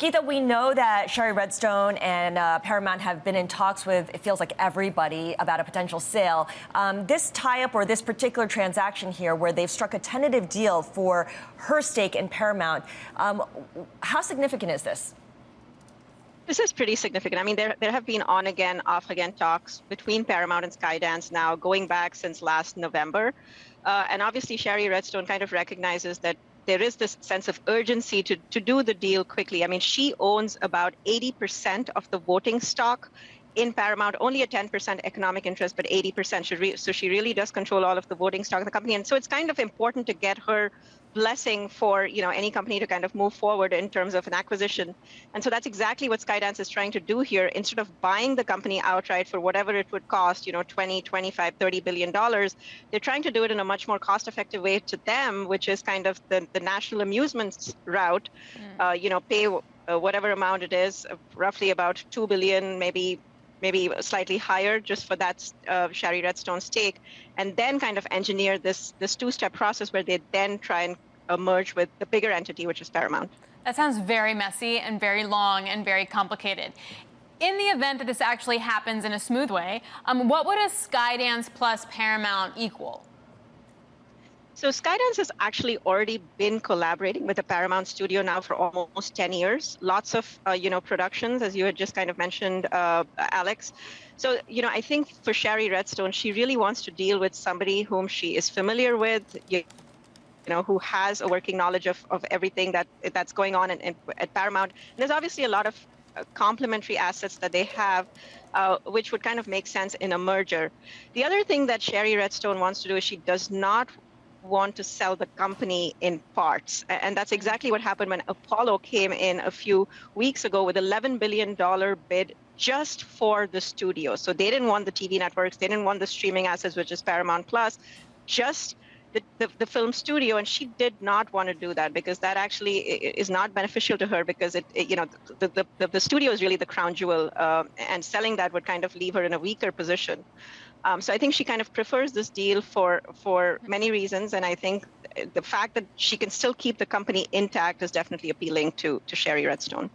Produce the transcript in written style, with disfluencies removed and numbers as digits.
Geetha, we know that Shari Redstone and Paramount have been in talks with, it feels like, everybody about a potential sale. This tie-up or this particular transaction here where they've struck a tentative deal for her stake in Paramount, how significant is this? This is pretty significant. I mean, there have been on-again, off-again talks between Paramount and Skydance now going back since last November. And obviously, Shari Redstone kind of recognizes that there is this sense of urgency to do the deal quickly. I mean, she owns about 80% of the voting stock in Paramount, only a 10% economic interest, but 80%. So she really does control all of the voting stock of the company. And so it's kind of important to get her blessing for any company to kind of move forward in terms of an acquisition. And so that's exactly what Skydance is trying to do here. Instead of buying the company outright for whatever it would cost, 20, 25, $30 billion, they're trying to do it in a much more cost-effective way to them, which is kind of the national amusements route. Pay whatever amount it is, roughly about $2 billion, maybe slightly higher just for that Shari Redstone stake, and then kind of engineer this two-step process where they then try and merge with the bigger entity, which is Paramount. That sounds very messy and very long and very complicated. In the event that this actually happens in a smooth way, what would a Skydance plus Paramount equal? So Skydance has actually already been collaborating with the Paramount studio now for almost 10 years. Lots of, productions, as you had just kind of mentioned, Alex. So, I think for Shari Redstone, she really wants to deal with somebody whom she is familiar with, who has a working knowledge of everything that's going on at Paramount. And there's obviously a lot of complementary assets that they have, which would kind of make sense in a merger. The other thing that Shari Redstone wants to do is she does not want to sell the company in parts. And that's exactly what happened when Apollo came in a few weeks ago with $11 billion bid just for the studio. So they didn't want the TV networks, they didn't want the streaming assets, which is Paramount Plus, just the film studio. And she did not want to do that because that actually is not beneficial to her, because the studio is really the crown jewel, and selling that would kind of leave her in a weaker position. So I think she kind of prefers this deal for many reasons, and I think the fact that she can still keep the company intact is definitely appealing to Shari Redstone.